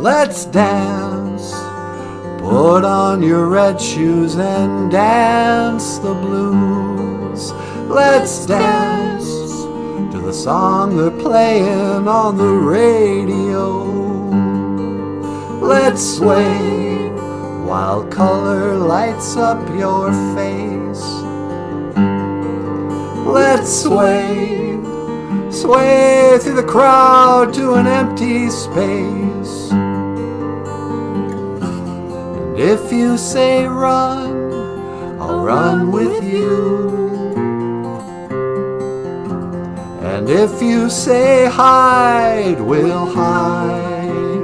Let's dance. Put on your red shoes and dance the blues. Let's dance to the song they're playing on the radio. Let's sway while color lights up your face. Let's sway, sway through the crowd to an empty space. And if you say run, I'll run with you. And if you say hide, we'll hide.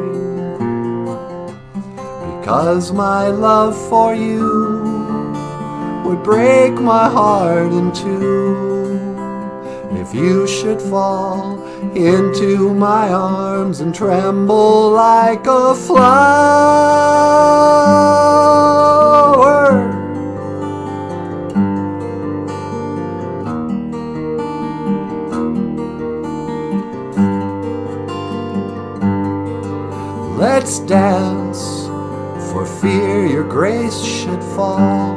Because my love for you would break my heart in two. If you should fall into my arms and tremble like a flower. Let's dance for fear your grace should fall.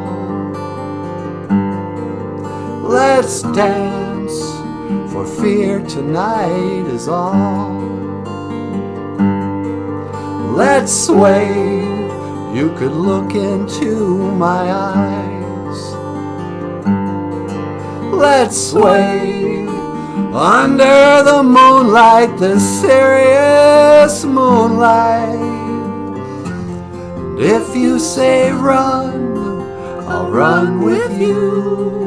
Let's dance for fear tonight is all. Let's sway, you could look into my eyes. Let's sway under the moonlight, the serious moonlight. And if you say run, I'll run with you.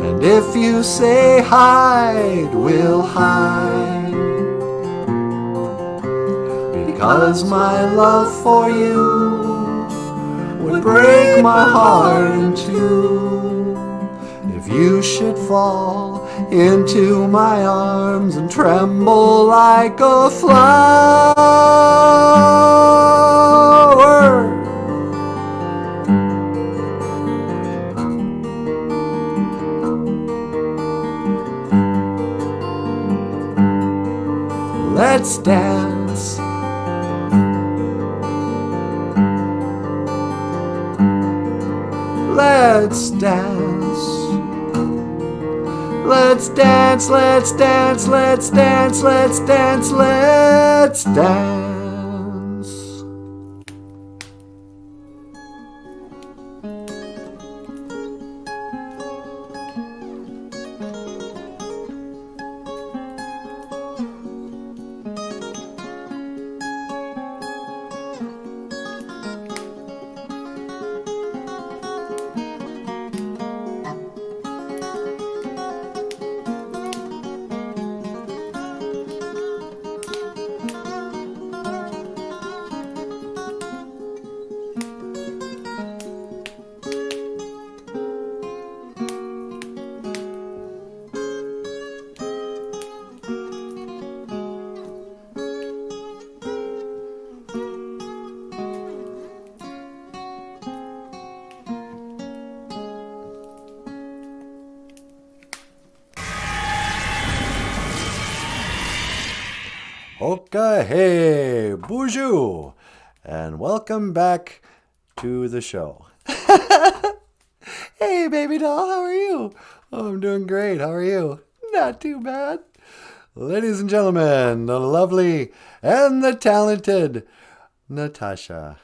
And if you say hide, we'll hide. Because my love for you would break my heart in two. If you should fall into my arms and tremble like a flower. Let's dance. Let's dance. Let's dance, let's dance, let's dance, let's dance, let's dance. Okay, hey, BOOZHOO, and welcome back to the show. Hey, baby doll, how are you? Oh, I'm doing great. How are you? Not too bad. Ladies and gentlemen, the lovely and the talented Natasha.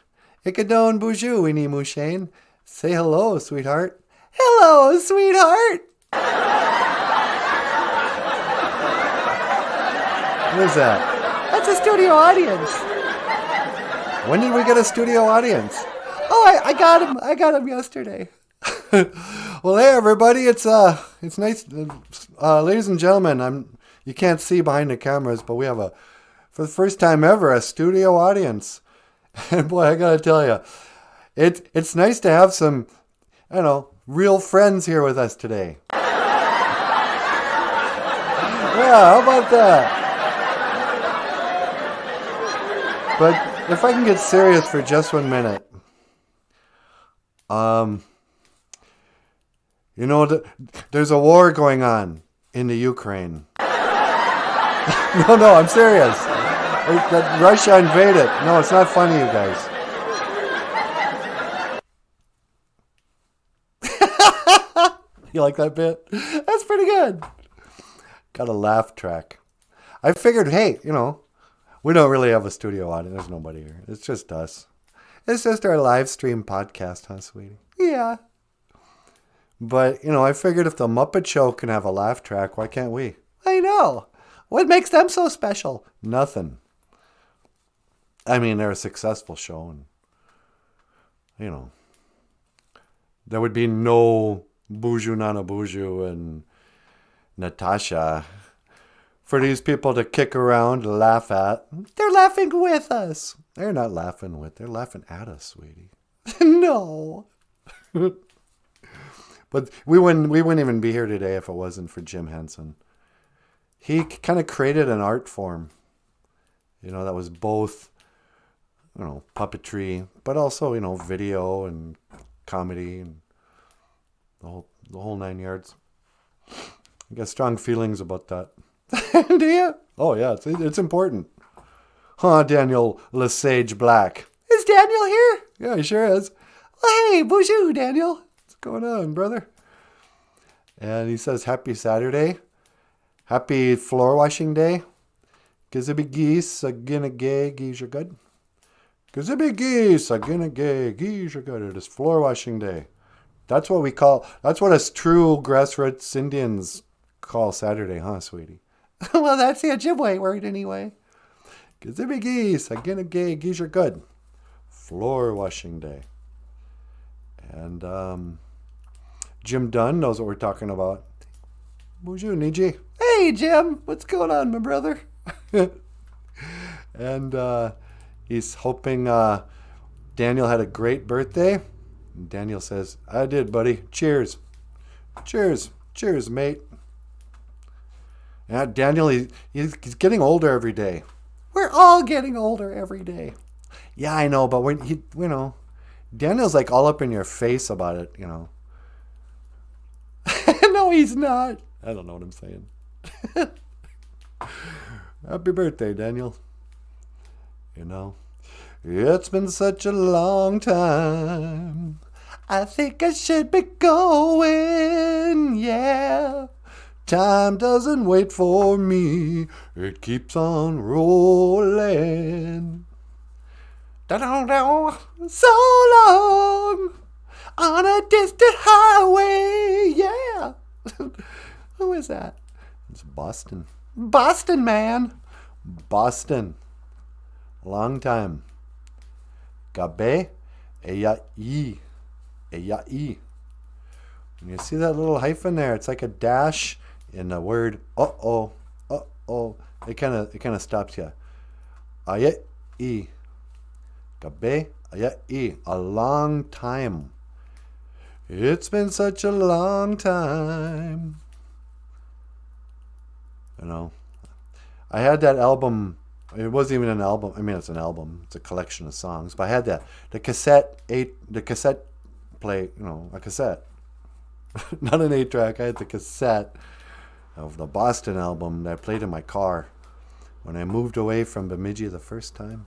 Ikadon BOOZHOO, Weenie Mushane. Say hello, sweetheart. Hello, sweetheart. What is that? That's a studio audience. When did we get a studio audience? Oh, I got him. I got him yesterday. Well, hey everybody, it's nice, ladies and gentlemen. You can't see behind the cameras, but we have for the first time ever, a studio audience. And boy, I gotta tell you, it's nice to have some, real friends here with us today. Yeah, how about that? But if I can get serious for just 1 minute, You know, there's a war going on in the Ukraine. No, I'm serious. That Russia invaded. No, it's not funny, you guys. You like that bit? That's pretty good. Got a laugh track. I figured, hey, you know, we don't really have a studio audience. There's nobody here. It's just us. It's just our live stream podcast, huh, sweetie? Yeah. But, you know, I figured if the Muppet Show can have a laugh track, why can't we? I know. What makes them so special? Nothing. I mean, they're a successful show. And, you know, there would be no BOOZHOO NANABOOZHOO and Natasha for these people to kick around, laugh at. They're laughing with us. They're not laughing with. They're laughing at us, sweetie. No. But we wouldn't even be here today if it wasn't for Jim Henson. He kind of created an art form, you know, that was both, you know, puppetry, but also, you know, video and comedy and the whole 9 yards. I got strong feelings about that. Do you? Oh, yeah, it's important. Huh, Daniel Lesage Black. Is Daniel here? Yeah, he sure is. Well, hey, BOOZHOO, Daniel. What's going on, brother? And he says, happy Saturday. Happy floor washing day. Gizzibby geese, a ginna gay, geese are good. Gizzibby geese, a ginna gay, geese are good. It is floor washing day. That's what us true grassroots Indians call Saturday, huh, sweetie? Well, that's the Ojibwe word anyway. Gizzibby geese, a ginna gay, geese are good. Floor washing day. And Jim Dunn knows what we're talking about. BOOZHOO, Niji. Hey, Jim. What's going on, my brother? And he's hoping Daniel had a great birthday. And Daniel says, I did, buddy. Cheers. Cheers. Cheers, mate. Yeah, Daniel, he's getting older every day. We're all getting older every day. Yeah, I know, but Daniel's like all up in your face about it, you know. No, he's not. I don't know what I'm saying. Happy birthday, Daniel. You know, it's been such a long time. I think I should be going, yeah. Time doesn't wait for me. It keeps on rolling. So long on a distant highway, yeah. Who is that? It's Boston. Boston, man. Boston. Long time. Gabe Eyai. Eyai. When you see that little hyphen there, it's like a dash in the word uh-oh. Uh-oh. It kind of stops you. Ayai. Gabe Ayai. A long time. It's been such a long time. You know, I had that album. It wasn't even an album. I mean, it's an album. It's a collection of songs. But I had the cassette play. You know, a cassette, not an 8-track. I had the cassette of the Boston album that I played in my car when I moved away from Bemidji the first time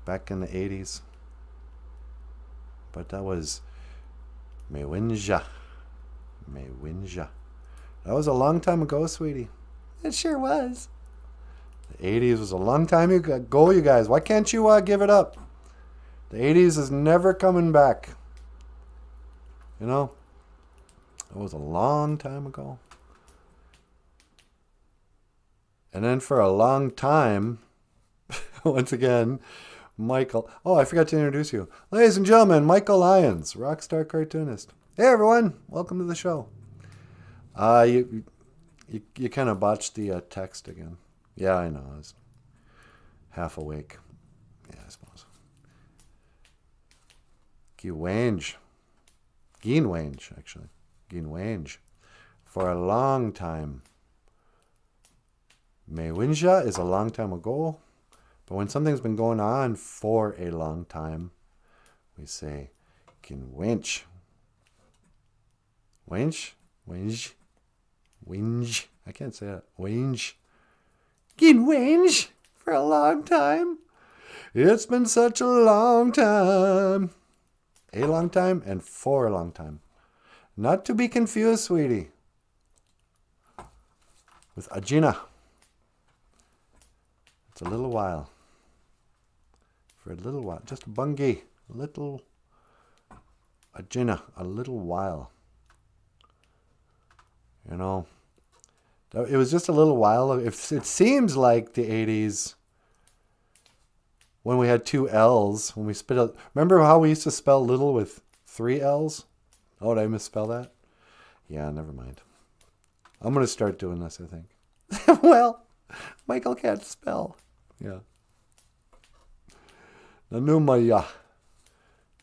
back in the 80s. But that was Mewinja. That was a long time ago, sweetie. It sure was. The 80s was a long time ago, you guys. Why can't you give it up? The 80s is never coming back. You know? It was a long time ago. And then for a long time, once again, Michael. Oh, I forgot to introduce you. Ladies and gentlemen, Michael Lyons, rock star cartoonist. Hey, everyone. Welcome to the show. You kind of botched the text again. Yeah, I know. I was half awake. Yeah, I suppose. Geenwange, actually. Geenwange. For a long time. Mewinja is a long time ago. But when something's been going on for a long time, we say Geenwench. Winge. Winge. Winge. I can't say that. Winge. Been winge for a long time. It's been such a long time. A long time and for a long time. Not to be confused, sweetie, with Agina. It's a little while. For a little while. Just a bungie. Little Agina. A little while. You know. It was just a little while. It seems like the 80s when we had 2 L's. When we spit out. Remember how we used to spell little with 3 L's? Oh, did I misspell that? Yeah, never mind. I'm going to start doing this, I think. Well, Michael can't spell. Yeah. Nanumaya.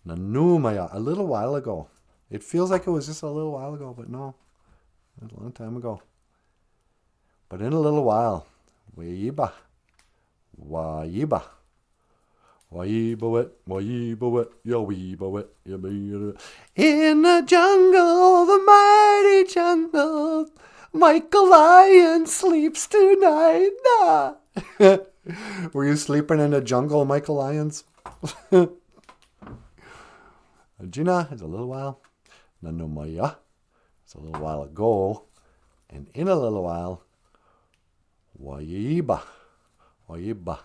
Nanumaya. A little while ago. It feels like it was just a little while ago, but no. It was a long time ago. But in a little while, Wayiba. Wayiba. Wayiba wet, wayiba wet, ya weeba wet, ya beeba. In the jungle, the mighty jungle, Michael Lyons sleeps tonight. Nah. Were you sleeping in the jungle, Michael Lyons? Gina, it's a little while. Nanumaya. It's a little while ago. And in a little while, Wayiba. Wayiba.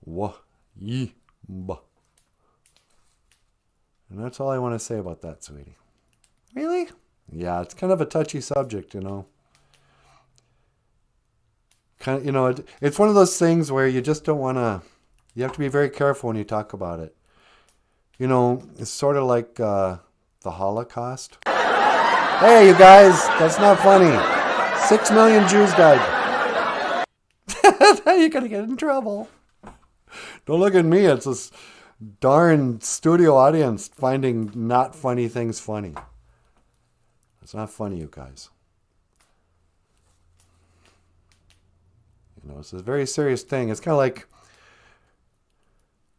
Wayiba. And that's all I want to say about that, sweetie. Really? Yeah, it's kind of a touchy subject, you know. Kind of, you know, it's one of those things where you just don't want to. You have to be very careful when you talk about it. You know, it's sort of like the Holocaust. Hey, you guys, that's not funny. 6 million Jews died. You're going to get in trouble. Don't look at me. It's this darn studio audience finding not funny things funny. It's not funny, you guys. You know, it's a very serious thing. It's kind of like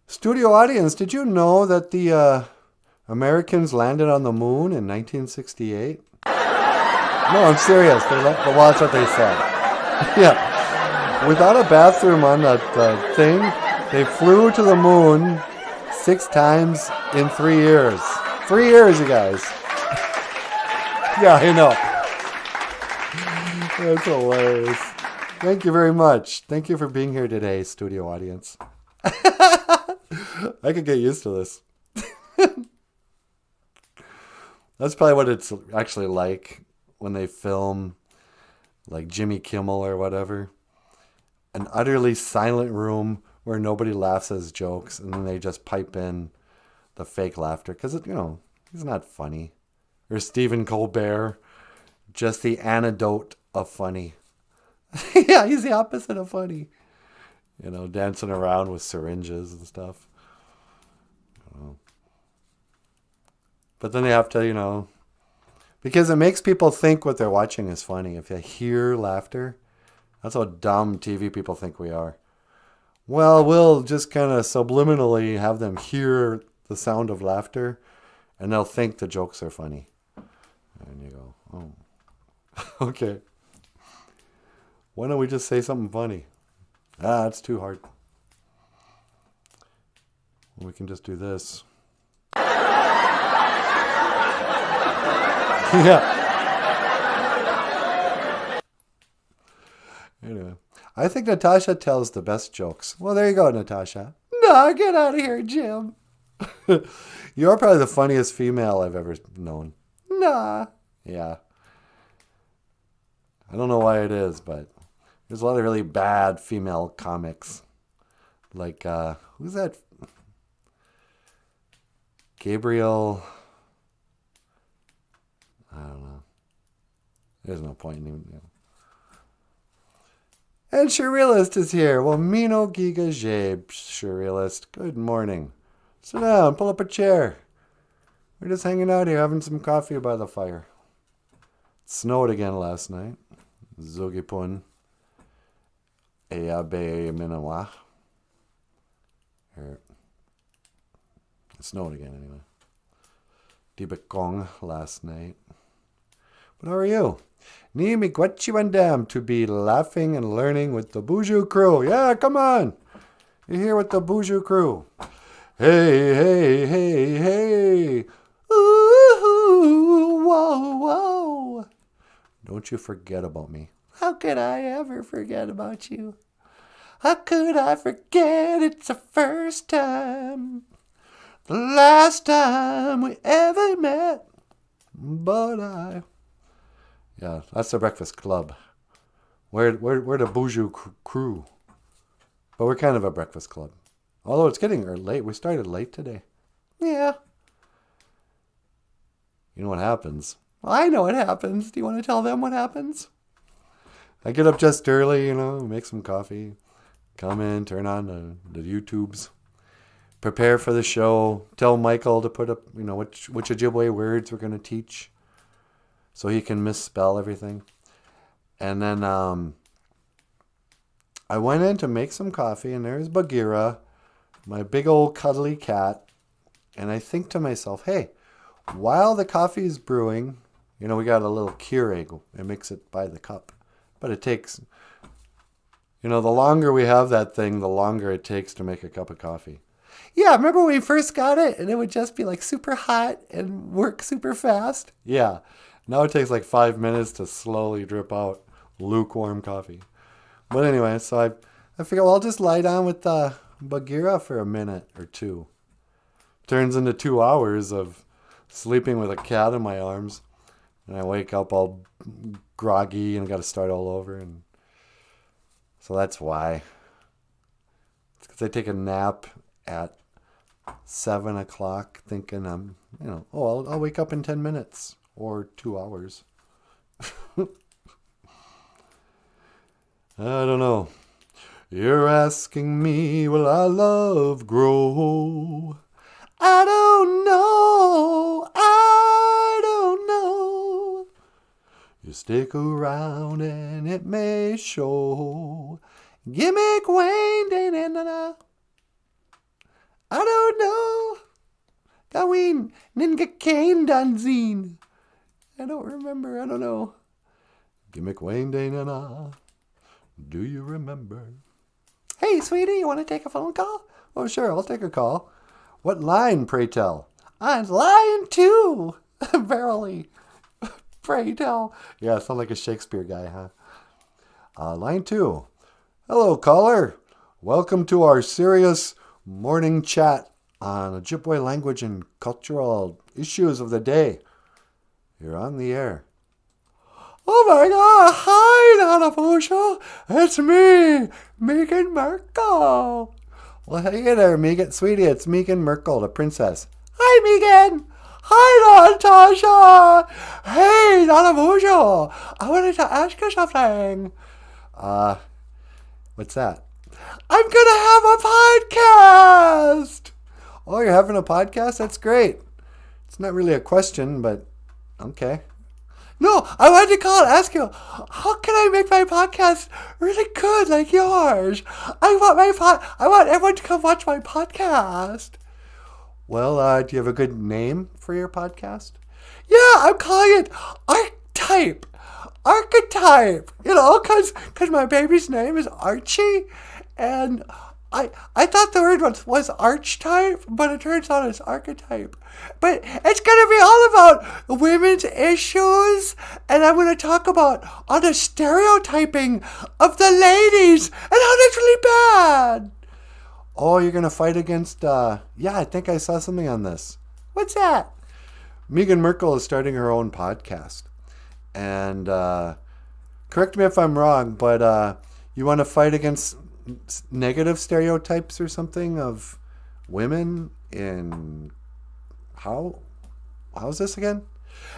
studio audience. Did you know that the Americans landed on the moon in 1968? No, I'm serious. Well, that's what they said. Yeah. Without a bathroom on that thing, they flew to the moon 6 times in 3 years. 3 years, you guys. Yeah, I know. That's hilarious. Thank you very much. Thank you for being here today, studio audience. I could get used to this. That's probably what it's actually like when they film like Jimmy Kimmel or whatever. An utterly silent room where nobody laughs at his jokes, and then they just pipe in the fake laughter because, you know, he's not funny. Or Stephen Colbert, just the antidote of funny. Yeah, he's the opposite of funny. You know, dancing around with syringes and stuff. But then they have to, you know, because it makes people think what they're watching is funny. If they hear laughter, that's how dumb TV people think we are. Well, we'll just kind of subliminally have them hear the sound of laughter, and they'll think the jokes are funny. And you go, oh, okay. Why don't we just say something funny? It's too hard. We can just do this. Yeah. Anyway, I think Natasha tells the best jokes. Well, there you go, Natasha. No, get out of here, Jim. You're probably the funniest female I've ever known. Nah. Yeah. I don't know why it is, but there's a lot of really bad female comics. Like, who's that? Gabriel. I don't know. There's no point in even. You know. And Surrealist is here. Well, Mino Giga Jabe, Surrealist. Good morning. Sit down, pull up a chair. We're just hanging out here, having some coffee by the fire. It snowed again last night. Zogipun. Eabe Minawa. It snowed again anyway. Dibekong last night. But how are you? Ni miigwetchiwandam to be laughing and learning with the BOOZHOO crew. Yeah, come on. You're here with the BOOZHOO crew. Hey, hey, hey, hey. Ooh, whoa, whoa. Don't you forget about me. How could I ever forget about you? How could I forget it's the first time, the last time we ever met, Yeah, that's the Breakfast Club. We're the BOOZHOO crew. But we're kind of a breakfast club. Although it's getting late. We started late today. Yeah. You know what happens? Well, I know what happens. Do you want to tell them what happens? I get up just early, make some coffee, come in, turn on the YouTubes, prepare for the show, tell Michael to put up, which Ojibwe words we're going to teach so he can misspell everything. And then I went in to make some coffee, and there's Bagheera, my big old cuddly cat. And I think to myself, hey, while the coffee is brewing, we got a little Keurig and mix it by the cup. But it takes, the longer we have that thing, the longer it takes to make a cup of coffee. Yeah, remember when we first got it and it would just be like super hot and work super fast? Yeah, now it takes like 5 minutes to slowly drip out lukewarm coffee. But anyway, so I figure, I'll just lie down with Bagheera for a minute or two. Turns into 2 hours of sleeping with a cat in my arms. And I wake up all groggy and got to start all over. And so that's why. It's because I take a nap at 7 o'clock thinking I'll wake up in 10 minutes or 2 hours. I don't know. You're asking me, will our love grow? I don't know. I don't know. You stick around and it may show. Gimmick Wayne, da-na-na-na. I don't know. Gawin, Ninga Kane Danzine. I don't remember. I don't know. Gimmick Wayne, da-na-na. Do you remember? Hey, sweetie, you want to take a phone call? Oh, sure, I'll take a call. What line, pray tell? I'm lying too. Verily. Pray tell. Yeah, I sound like a Shakespeare guy, huh? Line 2. Hello, caller. Welcome to our serious morning chat on Ojibwe language and cultural issues of the day. You're on the air. Oh my God! Hi, NANABOOZHOO! It's me, Megan Merkel. Well, hey there, Megan, sweetie. It's Megan Merkel, the princess. Hi, Megan. Hi, Natasha. Hey, NANABOOZHOO. I wanted to ask you something. What's that? I'm gonna have a podcast. Oh, you're having a podcast? That's great. It's not really a question, but okay. No, I wanted to call and ask you, how can I make my podcast really good like yours? I want everyone to come watch my podcast. Well, do you have a good name for your podcast? Yeah, I'm calling it Archetype. Archetype. Because my baby's name is Archie, and I thought the word was archetype, but it turns out it's archetype. But it's going to be all about women's issues, and I'm going to talk about all the stereotyping of the ladies and how that's really bad. Oh, you're going to fight against, yeah, I think I saw something on this. What's that? Megan Merkel is starting her own podcast. And correct me if I'm wrong, but you want to fight against negative stereotypes or something of women in how's this again?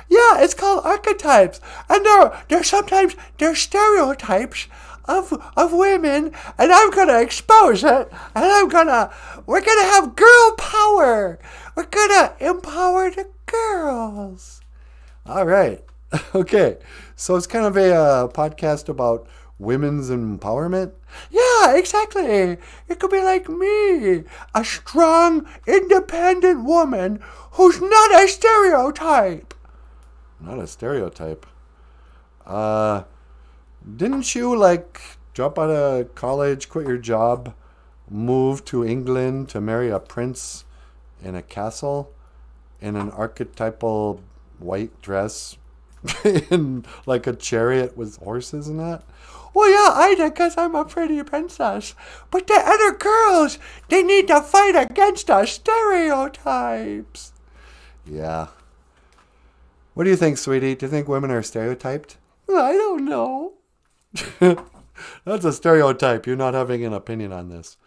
Yeah, it's called Archetypes, and they're sometimes stereotypes of women, and I'm gonna expose it, and we're gonna have girl power. We're gonna empower the girls. All right. Okay, so it's kind of a podcast about women's empowerment? Yeah, exactly. It could be like me, a strong, independent woman who's not a stereotype. Not a stereotype. Didn't you, like, drop out of college, quit your job, move to England to marry a prince in a castle in an archetypal white dress in, like, a chariot with horses and that? Well, yeah, I did, because I'm a pretty princess. But the other girls, they need to fight against the stereotypes. Yeah. What do you think, sweetie? Do you think women are stereotyped? I don't know. That's a stereotype. You're not having an opinion on this.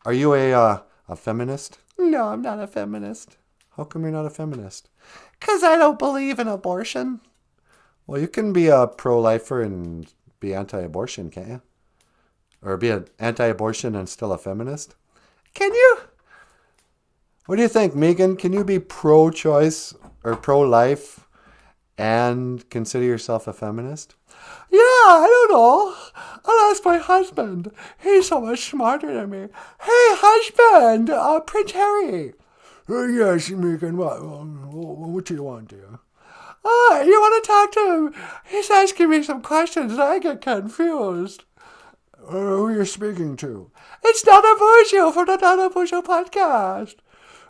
Are you a feminist? No, I'm not a feminist. How come you're not a feminist? Because I don't believe in abortion. Well, you can be a pro-lifer and be anti-abortion, can't you? Or be an anti-abortion and still a feminist? Can you? What do you think, Megan? Can you be pro-choice or pro-life and consider yourself a feminist? Yeah, I don't know. I'll ask my husband. He's so much smarter than me. Hey, husband, Prince Harry. Yes, Megan, what do you want, dear? You want to talk to him? He's asking me some questions and I get confused. Who are you speaking to? It's NanaBOOZHOO from the NanaBOOZHOO podcast.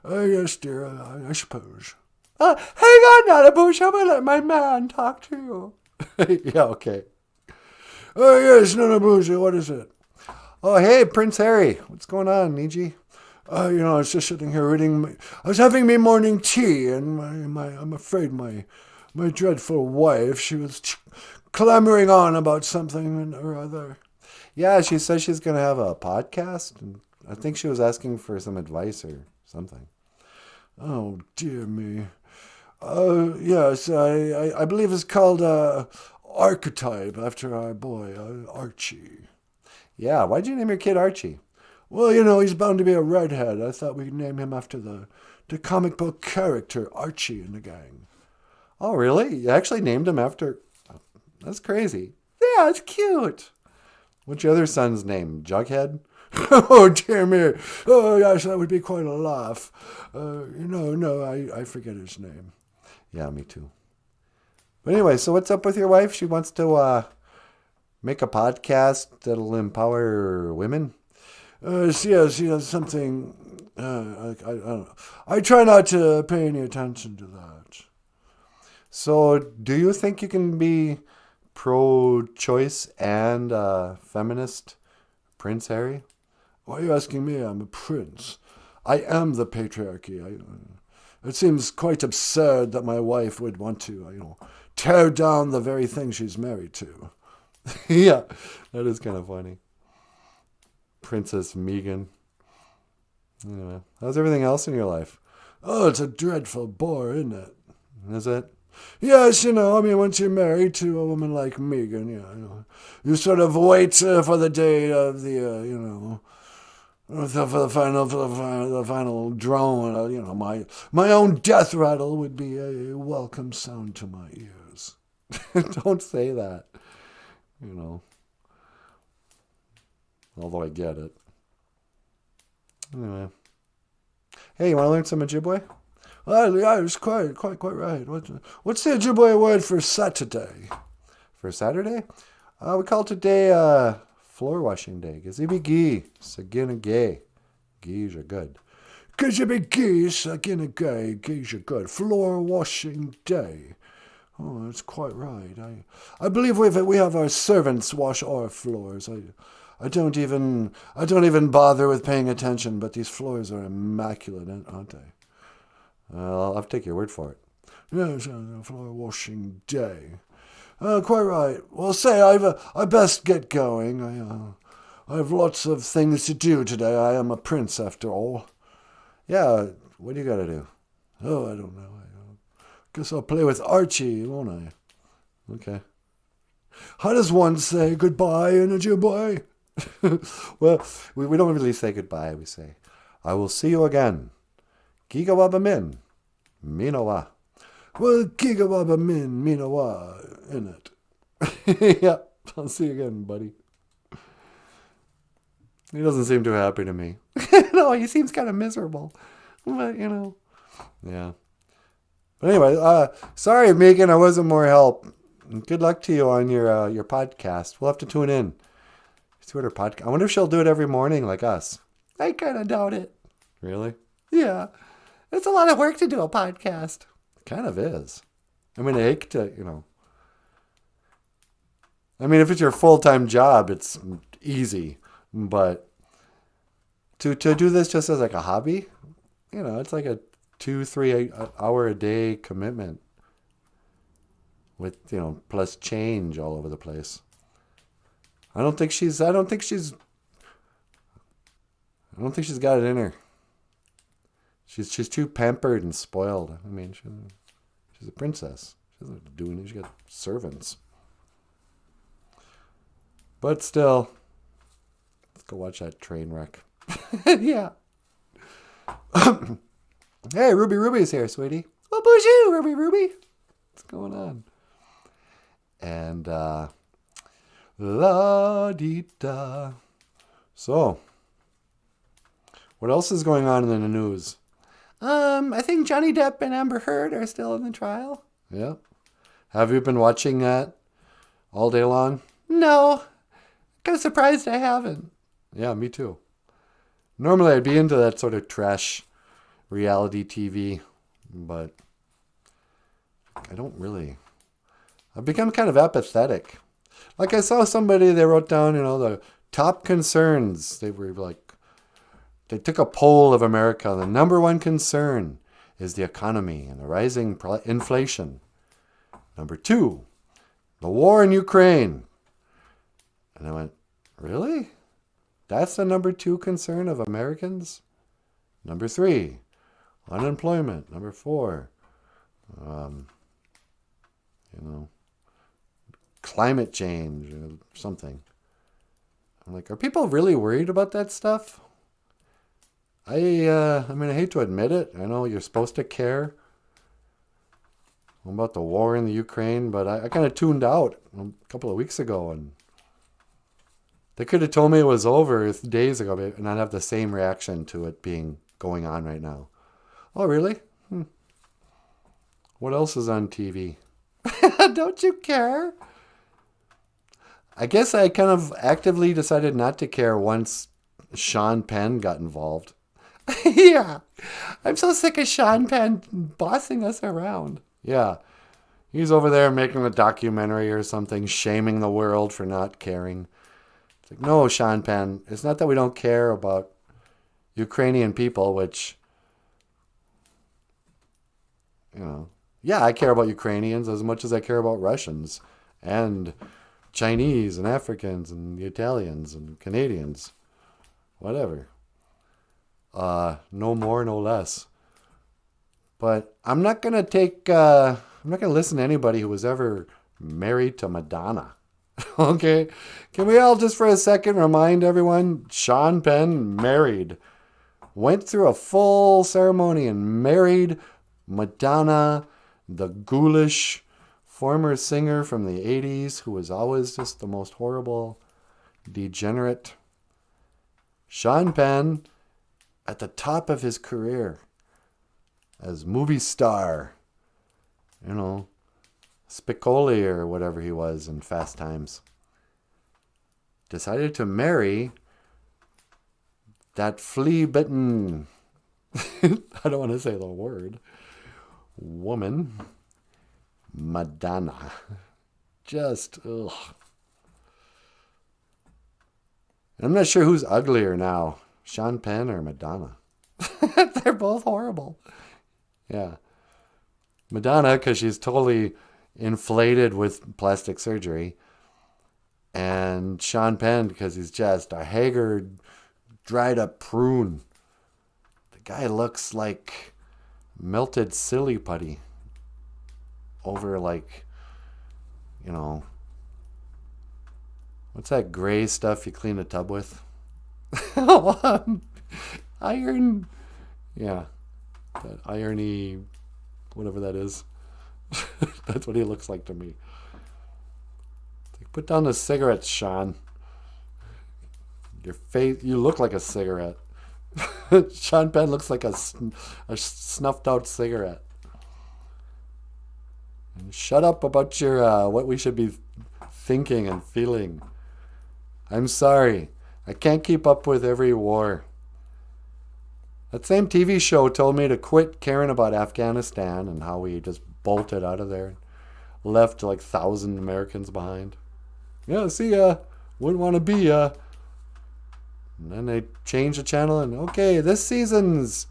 Yes, dear, I suppose. Hang on, NanaBOOZHOO. I'm going to let my man talk to you. Yeah, okay. Yes, NanaBOOZHOO, what is it? Oh, hey, Prince Harry. What's going on, Niji? I was just sitting here reading. I was having my morning tea, and I'm afraid my dreadful wife, she was clamoring on about something or other. Yeah, she says she's going to have a podcast, and I think she was asking for some advice or something. Oh, dear me. Yes, I believe it's called Archetype, after our boy, Archie. Yeah, why'd you name your kid Archie? Well, he's bound to be a redhead. I thought we'd name him after the comic book character Archie in the gang. Oh, really? You actually named him after... That's crazy. Yeah, it's cute. What's your other son's name? Jughead? Oh, dear me. Oh, gosh, that would be quite a laugh. No, I forget his name. Yeah, me too. But anyway, so what's up with your wife? She wants to make a podcast that'll empower women? She has something... I don't know. I try not to pay any attention to that. So, do you think you can be pro-choice and feminist, Prince Harry? Why are you asking me? I'm a prince. I am the patriarchy. It seems quite absurd that my wife would want to, tear down the very thing she's married to. Yeah, that is kind of funny. Princess Megan. Anyway, how's everything else in your life? Oh, it's a dreadful bore, isn't it? Is it? Yes, once you're married to a woman like Megan, you sort of wait for the day of the, for the final drone. My own death rattle would be a welcome sound to my ears. Don't say that, Although I get it. Anyway. Hey, you want to learn some Ojibwe? Well, yeah, it's quite right. What's the Ojibwe word for Saturday? For Saturday? We call today floor washing day. Gazibigi, saginagay. Geese are good. Gazibigi, saginagay. Geese are good. Floor washing day. Oh, that's quite right. I believe we have our servants wash our floors. I don't even bother with paying attention, but these floors are immaculate, aren't they? I'll have to take your word for it. Yes, floor washing day. Quite right. Well, say, I best get going. I have lots of things to do today. I am a prince, after all. Yeah, what do you got to do? Oh, I don't know. Guess I'll play with Archie, won't I? Okay. How does one say goodbye in Ojibwe? Well, we don't really say goodbye. We say, I will see you again. Gigawaba min, minawa. Well, gigawaba min, minawa, in it. Yeah, I'll see you again, buddy. He doesn't seem too happy to me. No, he seems kind of miserable. But, yeah. But anyway, sorry, Megan, I wasn't more help. Good luck to you on your podcast. We'll have to tune in. See what her podcast. I wonder if she'll do it every morning like us. I kind of doubt it. Really? Yeah. It's a lot of work to do a podcast. It kind of is. I mean, I hate to, I mean, if it's your full-time job, it's easy. But to do this just as like a hobby, it's like a 2-3 hour a day commitment with, plus change all over the place. I don't think she's got it in her. She's too pampered and spoiled. I mean, she's a princess. She doesn't do anything. She got servants. But still, let's go watch that train wreck. Yeah. Hey, Ruby's here, sweetie. Oh, BOOZHOO, Ruby. What's going on? And, la-dee-da. So, what else is going on in the news? I think Johnny Depp and Amber Heard are still in the trial. Yeah. Have you been watching that all day long? No. Kind of surprised I haven't. Yeah, me too. Normally I'd be into that sort of trash reality TV, but I don't really. I've become kind of apathetic. Like I saw somebody, they wrote down, the top concerns. They were like, they took a poll of America. The number one concern is the economy and the rising inflation. Number 2, the war in Ukraine. And I went, really? That's the number 2 concern of Americans? Number 3, unemployment. Number 4, climate change or something. I'm like, are people really worried about that stuff? I hate to admit it. I know you're supposed to care about the war in the Ukraine, but I kind of tuned out a couple of weeks ago, and they could have told me it was over days ago, and I'd have the same reaction to it being going on right now. Oh, really? What else is on TV? Don't you care? I guess I kind of actively decided not to care once Sean Penn got involved. Yeah. I'm so sick of Sean Penn bossing us around. Yeah. He's over there making a documentary or something, shaming the world for not caring. It's like, no, Sean Penn, it's not that we don't care about Ukrainian people, which, yeah, I care about Ukrainians as much as I care about Russians and Chinese and Africans and the Italians and Canadians. Whatever. No more, no less. But I'm not going to listen to anybody who was ever married to Madonna. Okay? Can we all just for a second remind everyone, Sean Penn married. Went through a full ceremony and married Madonna, the ghoulish former singer from the 80s who was always just the most horrible, degenerate. Sean Penn at the top of his career as movie star, Spicoli or whatever he was in Fast Times, decided to marry that flea-bitten, I don't want to say the word, woman, Madonna. Just, ugh. I'm not sure who's uglier now, Sean Penn or Madonna. They're both horrible. Yeah. Madonna, because she's totally inflated with plastic surgery. And Sean Penn, because he's just a haggard, dried up prune. The guy looks like melted silly putty over what's that gray stuff you clean a tub with? Iron. Yeah. That irony, whatever that is. That's what he looks like to me. It's like Put down the cigarettes, Sean. Your face, you look like a cigarette. Sean Penn looks like a snuffed out cigarette. And shut up about your what we should be thinking and feeling. I'm sorry. I can't keep up with every war. That same TV show told me to quit caring about Afghanistan and how we just bolted out of there. Left like 1,000 Americans behind. Yeah, see, wouldn't want to be, And then they changed the channel and, okay, this season's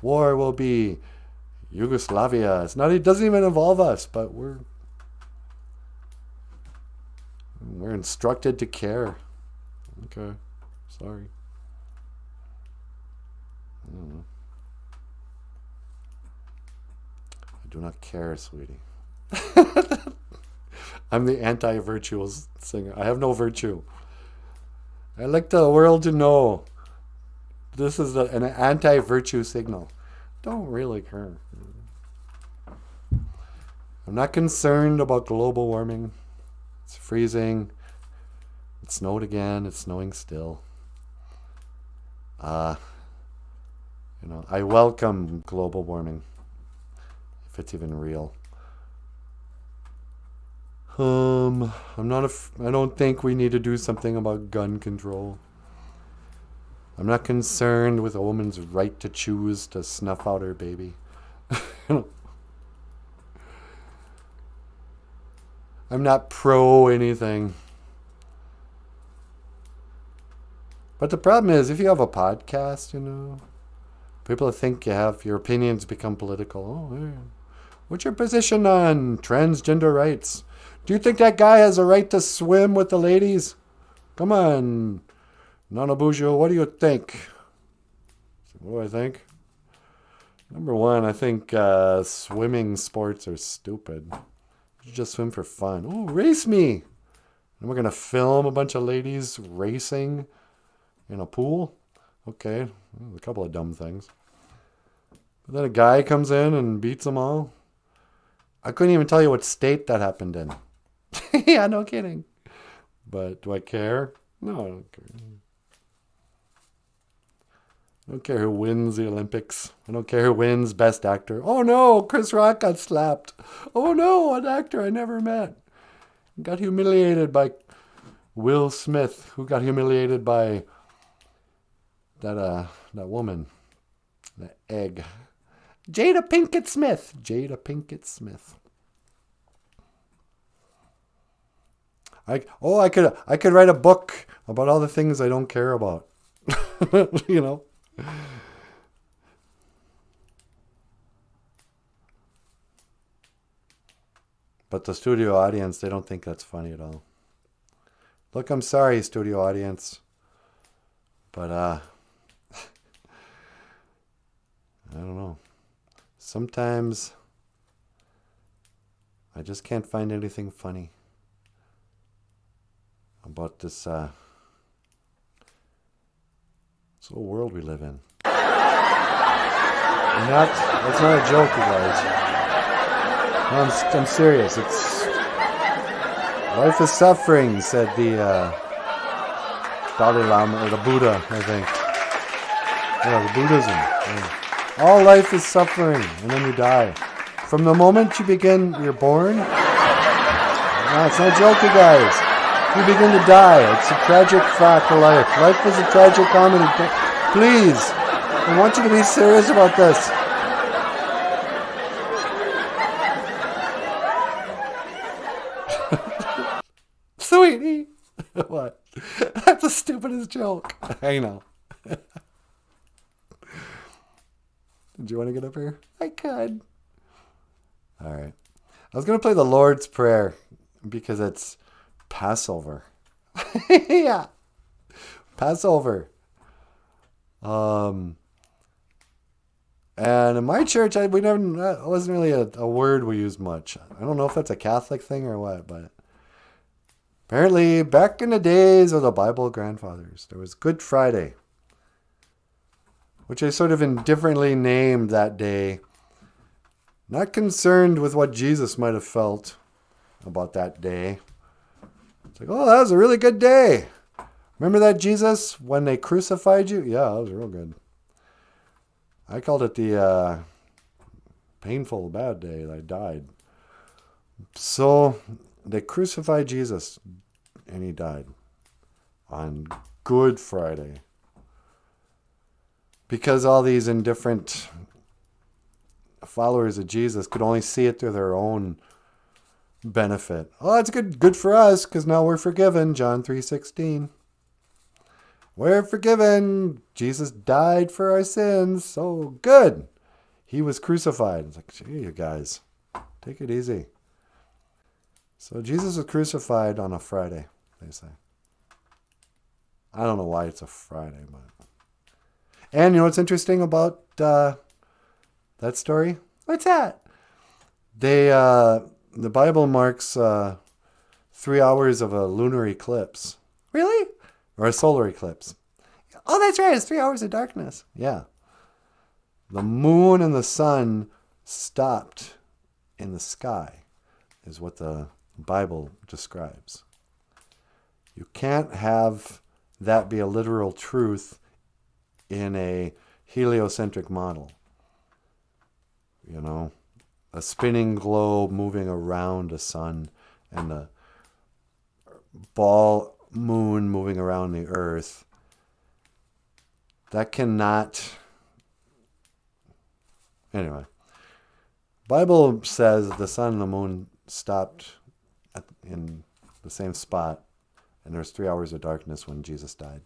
war will be Yugoslavia. It's not, it doesn't even involve us, but we're instructed to care. Okay, sorry. I don't know. I do not care, sweetie. I'm the anti-virtual singer. I have no virtue. I like the world to know this is an anti-virtue signal. Don't really care. I'm not concerned about global warming. It's freezing. It snowed again. It's snowing still. I welcome global warming, if it's even real. I don't think we need to do something about gun control. I'm not concerned with a woman's right to choose to snuff out her baby. I'm not pro anything. But the problem is, if you have a podcast, people think you have your opinions become political. Oh, yeah. What's your position on transgender rights? Do you think that guy has a right to swim with the ladies? Come on, NANABOOZHOO, what do you think? What do I think? Number one, I think swimming sports are stupid. You just swim for fun. Oh, race me! And we're going to film a bunch of ladies racing in a pool? Okay, a couple of dumb things. But then a guy comes in and beats them all. I couldn't even tell you what state that happened in. Yeah, no kidding. But do I care? No, I don't care. I don't care who wins the Olympics. I don't care who wins Best Actor. Oh no, Chris Rock got slapped. Oh no, an actor I never met. Got humiliated by Will Smith, who got humiliated by that woman. The egg. Jada Pinkett Smith. Jada Pinkett Smith. I could write a book about all the things I don't care about. But the studio audience, they don't think that's funny at all. Look, I'm sorry, studio audience. But I don't know. Sometimes I just can't find anything funny about this whole world we live in. That's not a joke, you guys. No, I'm serious. It's life is suffering, said the Dalai Lama, or the Buddha, I think. Yeah, the Buddhism. Yeah. All life is suffering, and then you die. From the moment you're born. No, it's not a joke, you guys. You begin to die. It's a tragic fact of life. Life is a tragic comedy. Please, I want you to be serious about this. Sweetie. What? That's the stupidest joke. I know. Did you want to get up here? I could. All right. I was going to play the Lord's Prayer because it's Passover. Yeah. Passover. And in my church, that wasn't really a word we used much. I don't know if that's a Catholic thing or what, but apparently back in the days of the Bible grandfathers, there was Good Friday, which I sort of indifferently named that day. Not concerned with what Jesus might have felt about that day. It's like, oh, that was a really good day. Remember that, Jesus, when they crucified you? Yeah, that was real good. I called it the painful, bad day that I died. So they crucified Jesus, and he died on Good Friday. Because all these indifferent followers of Jesus could only see it through their own benefit. Oh, it's good for us because now we're forgiven. John 3:16. We're forgiven. Jesus died for our sins. So good. He was crucified. It's like, gee, you guys, take it easy. So Jesus was crucified on a Friday, they say. I don't know why it's a Friday, but. And you know what's interesting about that story? What's that? The Bible marks 3 hours of a lunar eclipse. Really? Or a solar eclipse. Oh, that's right. It's 3 hours of darkness. Yeah. The moon and the sun stopped in the sky, is what the Bible describes. You can't have that be a literal truth in a heliocentric model. You know, a spinning globe moving around a sun and a ball moon moving around the earth. That cannot... Anyway, Bible says the sun and the moon stopped in the same spot, and there was 3 hours of darkness when Jesus died.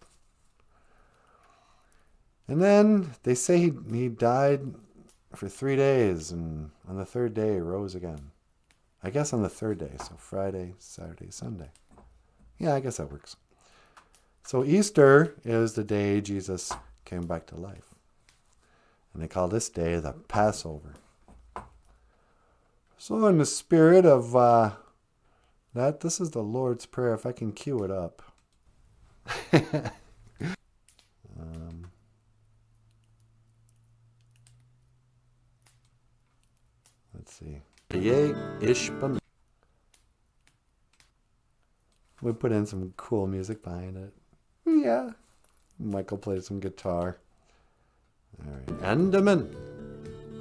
And then they say he died for 3 days, and on the third day he rose again. I guess on the third day, so Friday, Saturday, Sunday. Yeah, I guess that works. So Easter is the day Jesus came back to life. And they call this day the Passover. So in the spirit of that, this is the Lord's Prayer, if I can cue it up. Let's see. We put in some cool music behind it. Yeah. Michael played some guitar. All right. Andaman.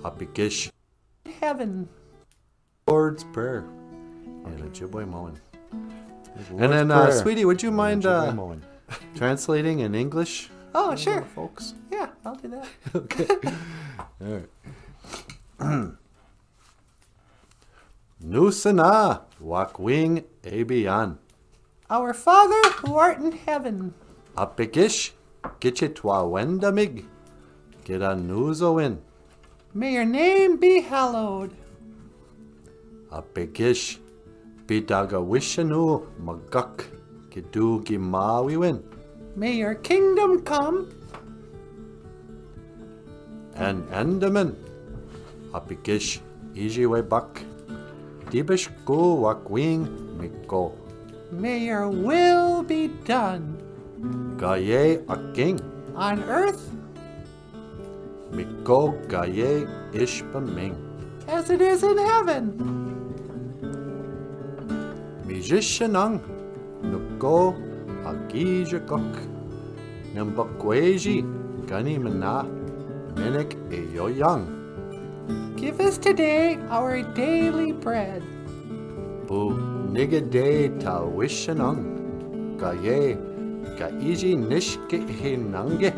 Apikish. Heaven. Lord's Prayer. And Ojibwe Moen. And then, sweetie, would you mind translating in English? Oh, sure. Folks. Yeah, I'll do that. Okay. All right. Nusana wakwing abian. Our Father who art in heaven. Apikish gichitwa wendamig. Giranuzoin. May your name be hallowed. Apikish bidagawishanu magak gidugi mawiwin. May your kingdom come. And Andaman. Apikish ijiwe bak. Dibish go wakwing miko. May your will be done. Gaye a king. On earth. Miko gaye ishpaming. As it is in heaven. Mijishanang. Nuko agijakok. Nambakweji. Ganimana. Minik eyoyang. Give us today our daily bread. Bu nigade ta wishanang. Gaye gaiji nishke hinange.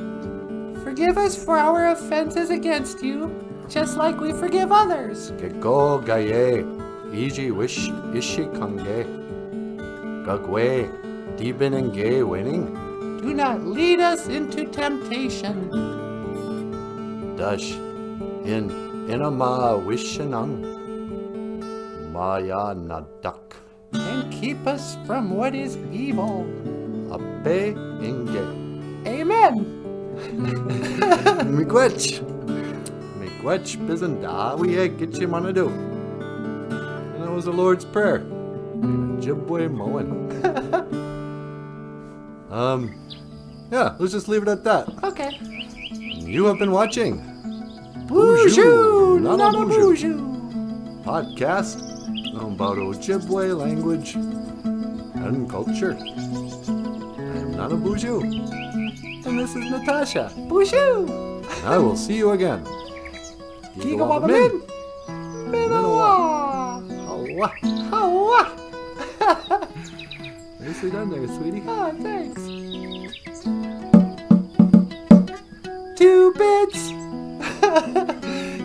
Forgive us for our offenses against you, just like we forgive others. Gego gaye iji wish ishikange. Gagwe dibinenge winning. Do not lead us into temptation. Dash in inama wishanang. Maya nadak. And keep us from what is evil. Ape inge. Amen. Miigwech bizanda we get you wanna do. And that was the Lord's Prayer. Ojibwe Moen. Yeah, let's just leave it at that. Okay. You have been watching BOOZHOO NANABOOZHOO podcast about Ojibwe language and culture. I am NANABOOZHOO, and this is Natasha. BOOZHOO! I will see you again. Gigawabamin! Minowa! Hawa. Hawa! Nicely done there, sweetie. Ah, thanks. 2 bits!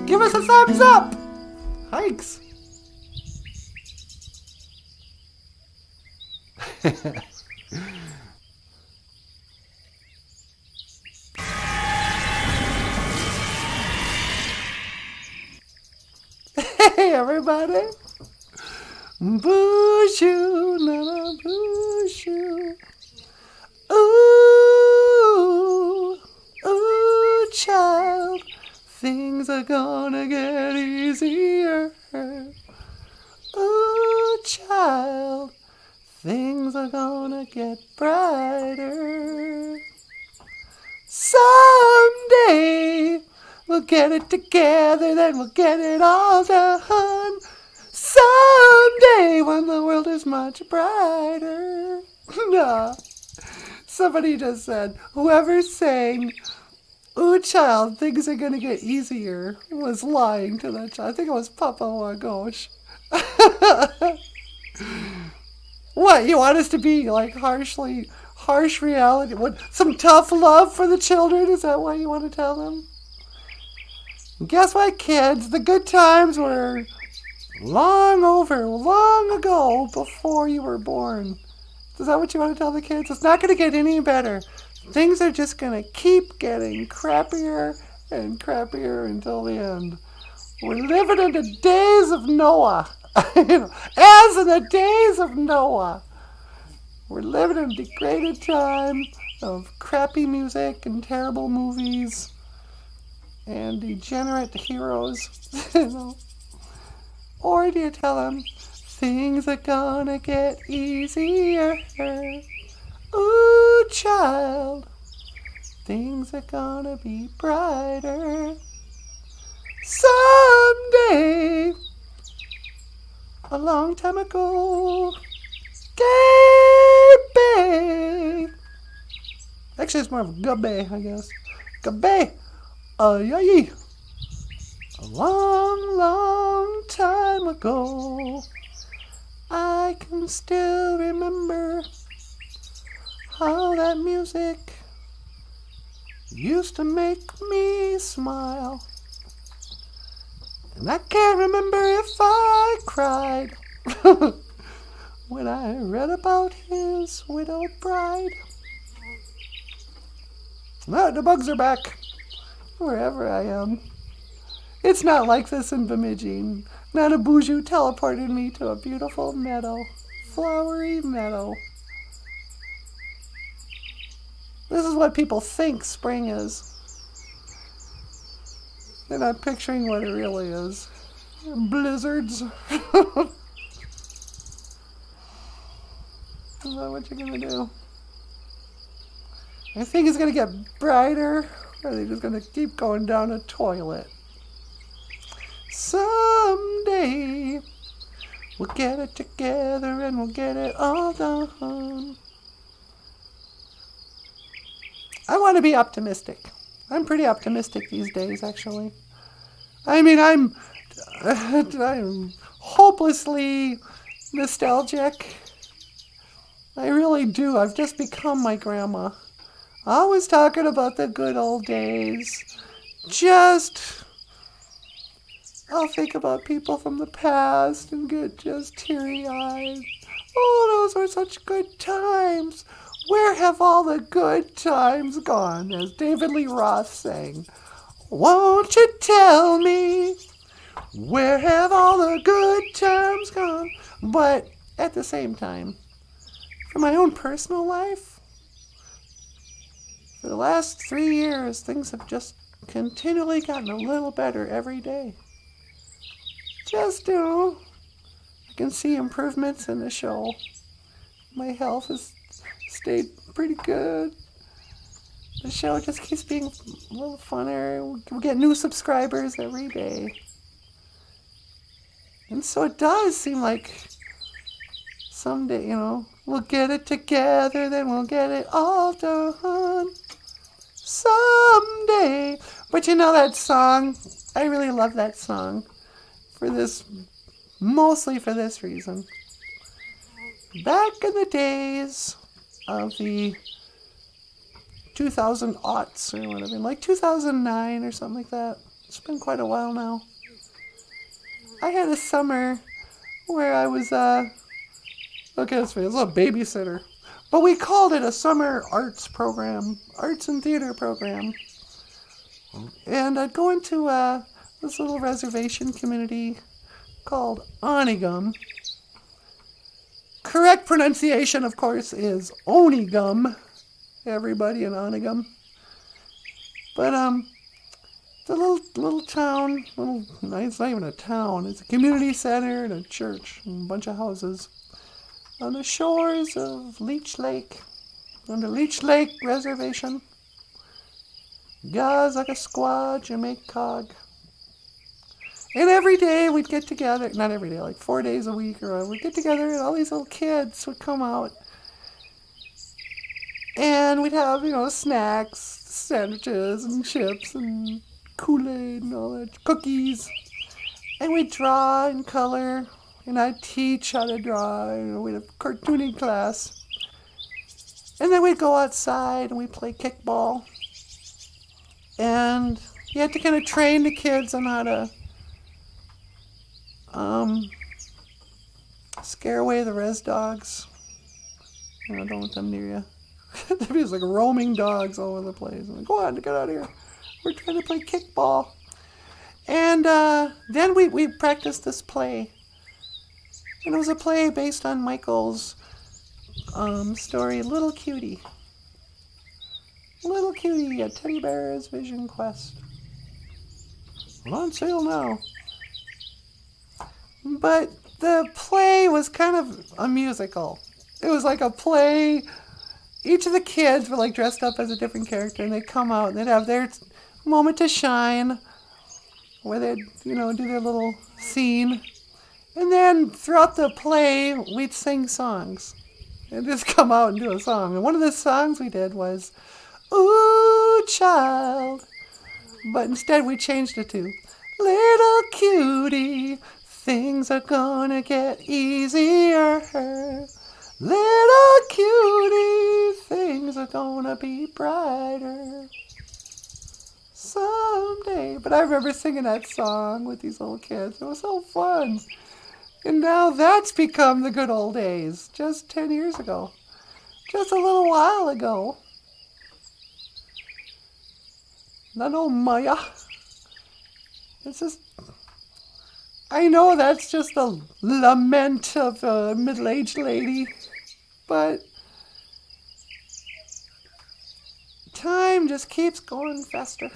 Give us a thumbs up! Hikes. Hey, everybody! BOOZHOO NANABOOZHOO. Ooh, ooh, child, things are gonna get easier. Ooh, child, things are gonna get brighter. Someday we'll get it together, then we'll get it all done. Someday when the world is much brighter. No. Somebody just said, whoever sang, "Ooh, child, things are gonna get easier," was lying to that child. I think it was Papa Wagosh. What, you want us to be like harsh reality? What, some tough love for the children? Is that what you want to tell them? Guess what, kids? The good times were long over, long ago, before you were born. Is that what you want to tell the kids? It's not going to get any better. Things are just going to keep getting crappier and crappier until the end. We're living in the days of Noah. As in the days of Noah. We're living in a degraded time of crappy music and terrible movies and degenerate heroes. Or do you tell them, things are gonna get easier? Ooh, child, things are gonna be brighter. Someday, a long time ago, Gabe. Actually, it's more of Gabe, I guess. Gabe, yay. A long, long time ago, I can still remember how that music used to make me smile. And I can't remember if I cried when I read about his widowed bride. Oh, the bugs are back, wherever I am. It's not like this in Bemidji. NANABOOZHOO teleported me to a beautiful meadow, flowery meadow. This is what people think spring is. They're not picturing what it really is. Blizzards. Is that what you're gonna do? I think it's gonna get brighter, or they're just gonna keep going down a toilet. Someday we'll get it together and we'll get it all done. I want to be optimistic. I'm pretty optimistic these days, actually. I mean, I'm hopelessly nostalgic. I really do. I've just become my grandma. Always talking about the good old days. I'll think about people from the past and get just teary-eyed. Oh, those were such good times. Where have all the good times gone? As David Lee Roth sang. Won't you tell me, where have all the good times gone? But at the same time, for my own personal life, for the last 3 years, things have just continually gotten a little better every day. I can see improvements in the show. My health has stayed pretty good. The show just keeps being a little funner. We get new subscribers every day. And so it does seem like Someday, we'll get it together, then we'll get it all done. Someday. But that song, I really love that song mostly for this reason. Back in the days of the 2000 aughts or whatever, like 2009 or something like that. It's been quite a while now. I had a summer where I was, it's a babysitter. But we called it a summer arts program, arts and theater program. And I'd go into this little reservation community called Onigum. Correct pronunciation, of course, is Onigum. Everybody in Onigum. But the little town, it's not even a town, it's a community center and a church and a bunch of houses on the shores of Leech Lake, on the Leech Lake Reservation. Guys like a squad, you make cog. And every day we'd get together, not every day, like 4 days a week, or we'd get together and all these little kids would come out. And we'd have, snacks, sandwiches and chips and Kool-Aid and all that, cookies. And we'd draw and color, and I'd teach how to draw. We'd have cartooning class. And then we'd go outside and we'd play kickball. And you had to kind of train the kids on how to scare away the res dogs. Don't let them near you. There's like roaming dogs all over the place. I'm like, go on, get out of here. We're trying to play kickball. And then we practiced this play. And it was a play based on Michael's story, Little Cutie. Little Cutie, a teddy bear's vision quest. On sale now. But the play was kind of a musical. It was like a play. Each of the kids were like dressed up as a different character, and they'd come out and they'd have their moment to shine, where they'd, do their little scene. And then throughout the play, we'd sing songs. And just come out and do a song. And one of the songs we did was, Ooh, Child. But instead we changed it to, Little Cutie, things are gonna get easier. Little cutie, things are gonna be brighter someday. But I remember singing that song with these little kids. It was so fun. And now that's become the good old days. Just 10 years ago. Just a little while ago. Not old Maya. It's just... I know that's just the lament of a middle-aged lady, but time just keeps going faster.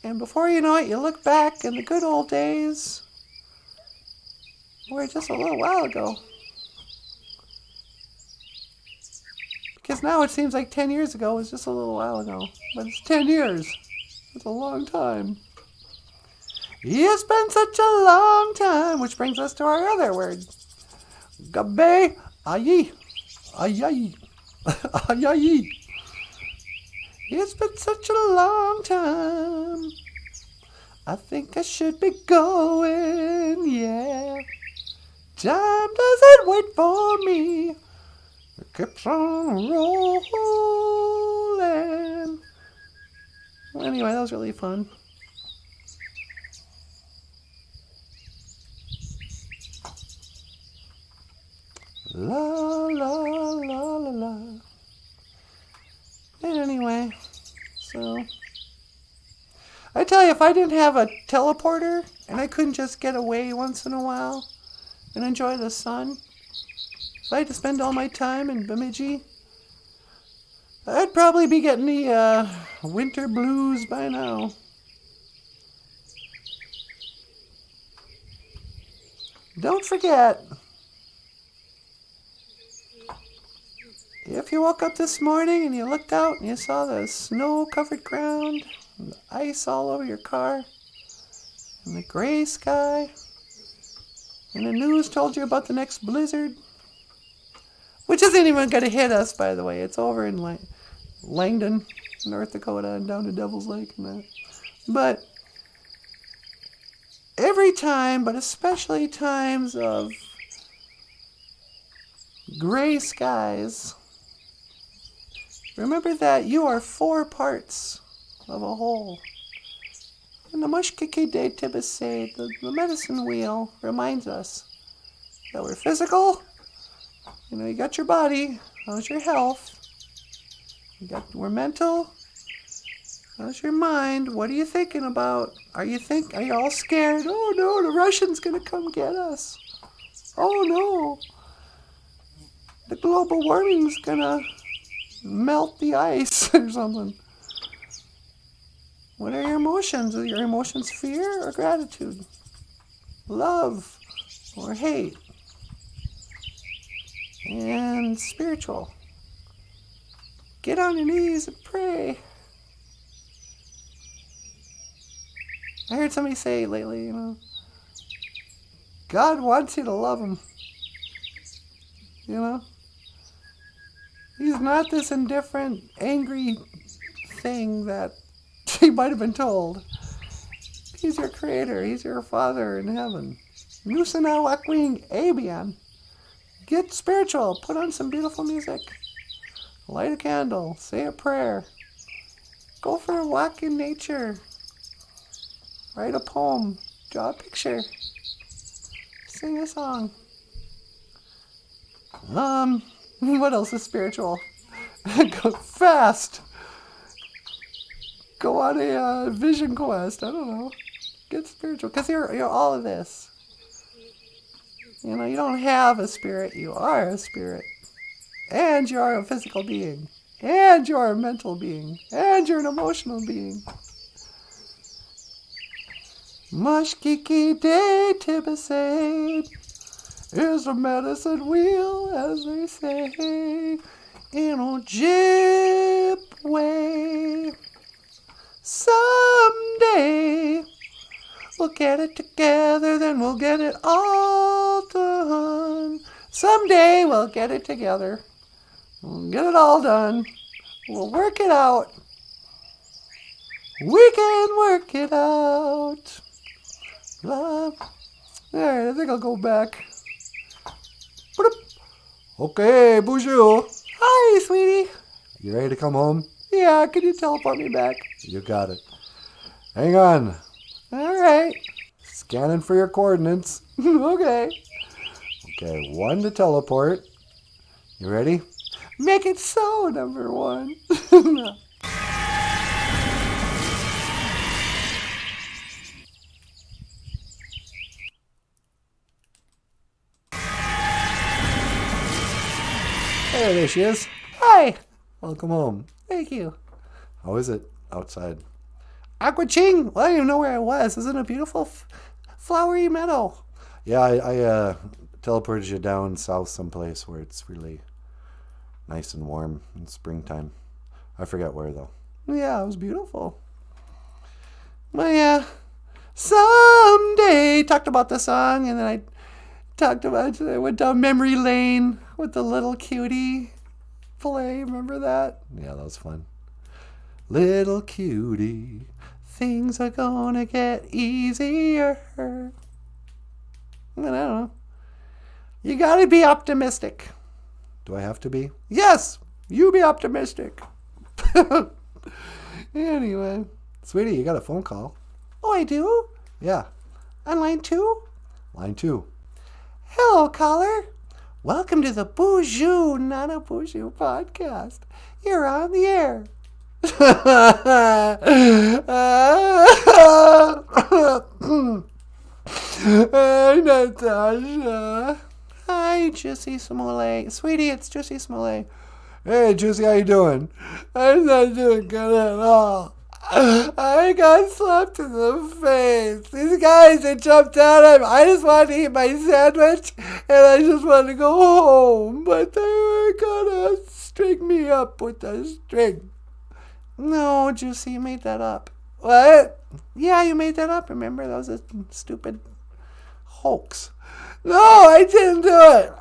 And before you know it, you look back and the good old days were just a little while ago. Because now it seems like 10 years ago was just a little while ago. But it's 10 years. It's a long time. It's been such a long time, which brings us to our other word. Gabe ayi. Ayayi. Ayayi. It's been such a long time. I think I should be going, yeah. Time doesn't wait for me. It keeps on rolling. Anyway, that was really fun. La la la la la. And anyway, so I tell you, if I didn't have a teleporter and I couldn't just get away once in a while and enjoy the sun, if I had to spend all my time in Bemidji, I'd probably be getting the winter blues by now. Don't forget, if you woke up this morning and you looked out and you saw the snow-covered ground, and the ice all over your car, and the gray sky, And the news told you about the next blizzard. Which isn't even going to hit us, by the way. It's over in Langdon, North Dakota, and down to Devil's Lake and that. But every time, but especially times of gray skies, remember that you are 4 parts of a whole. And the Mushkiki de Tibisay, the medicine wheel, reminds us that we're physical. You know, you got your body. How's your health? We're mental. How's your mind? What are you thinking about? Are you all scared? Oh no, the Russians gonna come get us. Oh no. The global warming's gonna melt the ice or something. What are your emotions? Are your emotions fear or gratitude? Love or hate? And spiritual. Get on your knees and pray. I heard somebody say lately, you know, God wants you to love him. You know? He's not this indifferent, angry thing that he might have been told. He's your creator. He's your father in heaven. Nusana Wakwing Abian. Get spiritual. Put on some beautiful music. Light a candle. Say a prayer. Go for a walk in nature. Write a poem. Draw a picture. Sing a song. What else is spiritual? Go fast. Go on a vision quest. I don't know. Get spiritual. Because you're all of this. You know, you don't have a spirit. You are a spirit. And you are a physical being. And you are a mental being. And you're an emotional being. Mushkiki de Tibisay is a medicine wheel, as they say, in Ojibwe. Someday we'll get it together, then we'll get it all done. Someday we'll get it together. We'll get it all done. We'll work it out. We can work it out. Love. Alright, I think I'll go back. Okay, BOOZHOO. Hi, sweetie. You ready to come home? Yeah, can you teleport me back? You got it. Hang on. Alright. Scanning for your coordinates. Okay. Okay, 1 to teleport. You ready? Make it so, number 1. Hey, there she is. Hi. Welcome home. Thank you. How is it outside? Aqua Ching. Well, I don't even know where I was. Isn't it a beautiful flowery meadow? Yeah, I teleported you down south someplace where it's really nice and warm in springtime. I forget where, though. Yeah, it was beautiful. Well, yeah. Someday talked about the song, and then I went down memory lane with the little cutie play. Remember that? Yeah, that was fun. Little cutie, things are gonna get easier. And I don't know. You gotta be optimistic. Do I have to be? Yes, you be optimistic. Anyway. Sweetie, you got a phone call. Oh, I do? Yeah. On line 2? Line 2. Hello, caller. Welcome to the BOOZHOO NANABOOZHOO podcast. You're on the air. Hi, Natasha. Hi, Juicy Smollett. Sweetie, it's Juicy Smollett. Hey, Juicy, how you doing? I'm not doing good at all. I got slapped in the face. These guys, they jumped out at me. I just wanted to eat my sandwich, and I just wanted to go home. But they were gonna string me up with a string. No, Juicy, you made that up. What? Yeah, you made that up. Remember? That was a stupid hoax. No, I didn't do it.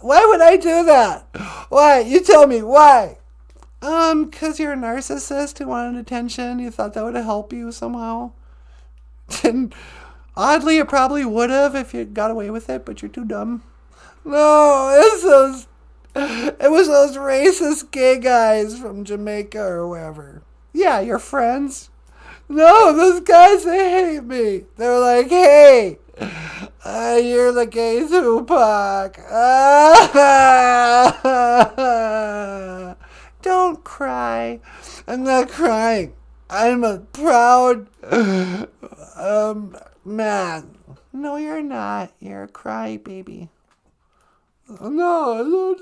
Why would I do that? Why? You tell me, why? 'Cause you're a narcissist who wanted attention. You thought that would help you somehow. And oddly, it probably would have if you got away with it, but you're too dumb. No, it was those racist gay guys from Jamaica or wherever. Yeah, your friends. No, those guys, they hate me. They're like, hey, you're the gay Tupac. Don't cry. I'm not crying. I'm a proud man. No, you're not. You're a cry baby. No, I don't.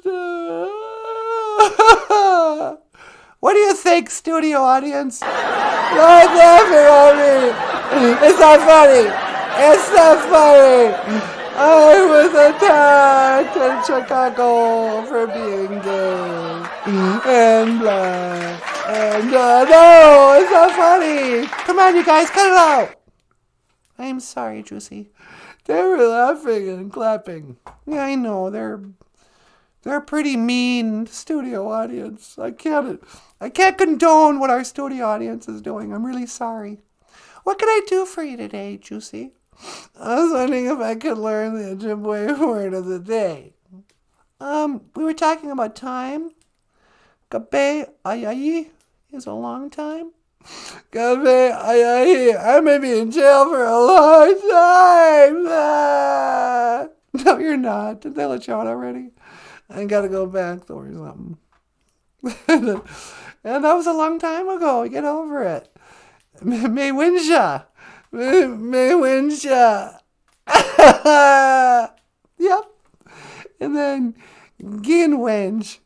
What do you think, studio audience? Don't laughing at me. It's not funny. It's not funny. I was attacked in Chicago for being gay and black. And no, it's not funny. Come on, you guys, cut it out. I'm sorry, Juicy. They were laughing and clapping. Yeah, I know. They're a pretty mean studio audience. I can't condone what our studio audience is doing. I'm really sorry. What can I do for you today, Juicy? I was wondering if I could learn the Ojibwe word of the day. We were talking about time. Gabe ayayi is a long time. Gabe ayayi, I may be in jail for a long time. No, you're not. Did they let you out already? I gotta go back though or something. And that was a long time ago. Get over it. May Winsha. May Winsha. Yep. And then Gin Wench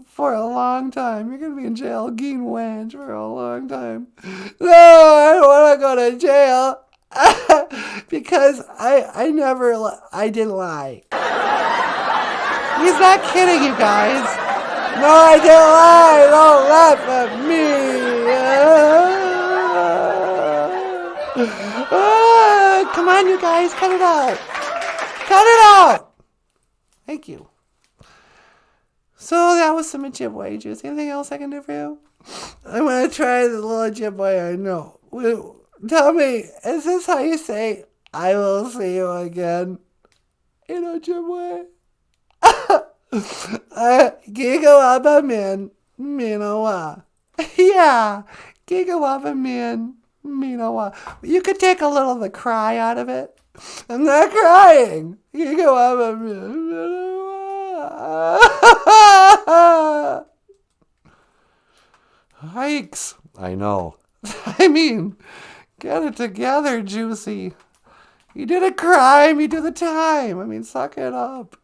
for a long time. You're going to be in jail, Gin Wench, for a long time. No, I don't want to go to jail. Because I didn't lie. He's not kidding, you guys. No, I didn't lie. Don't laugh at me. Come on, you guys. Cut it out. Cut it out. Thank you. So that was some Ojibwe juice. Anything else I can do for you? I want to try the little Ojibwe I know. Tell me, is this how you say, I will see you again in Ojibwe? Gigawaba man, minawa. Yeah, gigawaba man, minawa. You could take a little of the cry out of it. I'm not crying. Gigawaba man, minawa. Hikes. I know. I mean, get it together, Juicy. You did a crime, you do the time. I mean, suck it up.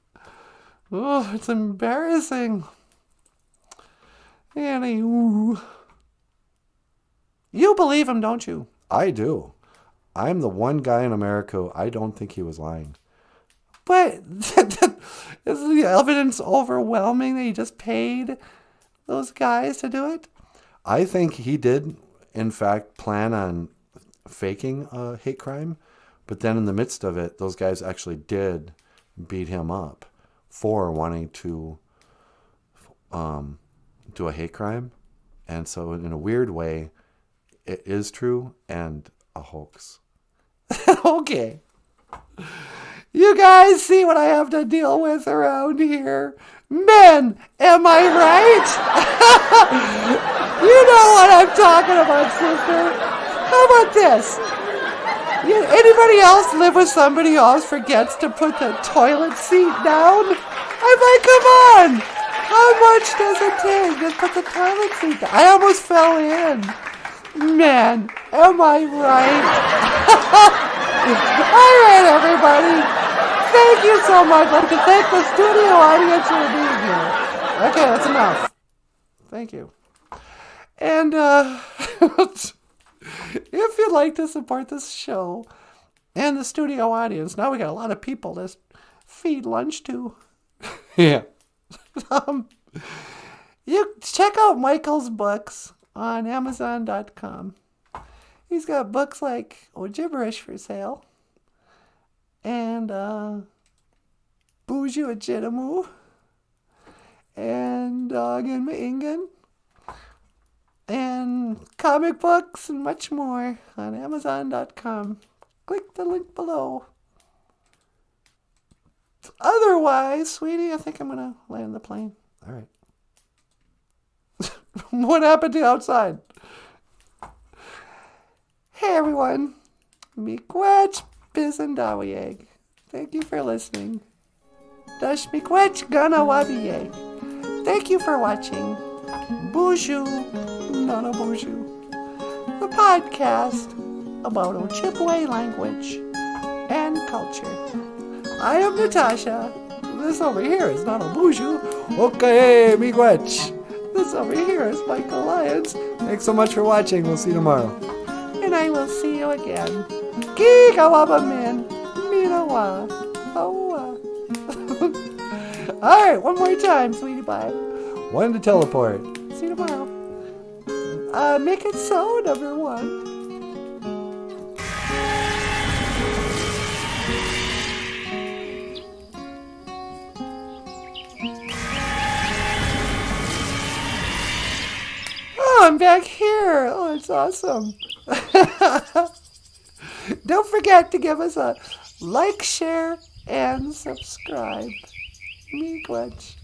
Oh, it's embarrassing. Anywho. You believe him, don't you? I do. I'm the one guy in America I don't think he was lying. But is the evidence overwhelming that he just paid those guys to do it? I think he did, in fact, plan on faking a hate crime. But then in the midst of it, those guys actually did beat him up for wanting to do a hate crime. And so in a weird way, it is true and a hoax. Okay. You guys see what I have to deal with around here? Men, am I right? You know what I'm talking about, sister. How about this? Anybody else live with somebody who always forgets to put the toilet seat down? I'm like, come on. How much does it take? Just put the toilet seat down. I almost fell in. Man, am I right? All right, everybody. Thank you so much. I'd like to thank the studio audience for being here. Okay, that's enough. Thank you. And if you'd like to support this show and the studio audience, now we got a lot of people to feed lunch to. Yeah. You check out Michael's books on Amazon.com. He's got books like OJIBERISH for sale. and BOOZHOO NANABOOZHOO, and Dog in My Ingen, and comic books and much more on Amazon.com. Click the link below. Otherwise, sweetie, I think I'm going to land the plane. All right. What happened to outside? Hey, everyone. Miigwech Bizandawiyeg. Thank you for listening. Dash miigwech Ganawabiyeg. Thank you for watching BOOZHOO NANABOOZHOO, the podcast about Ojibwe language and culture. I am Natasha. This over here is not a BOOZHOO. Okay, miigwech. This over here is Michael Lyons. Thanks so much for watching. We'll see you tomorrow. And I will see you again. Gigawaba man. Minawa. Awa. All right, one more time, sweetie pie. One to teleport. See you tomorrow. Make it so, number one. Oh, I'm back here. Oh, it's awesome. Don't forget to give us a like, share, and subscribe. Miigwech.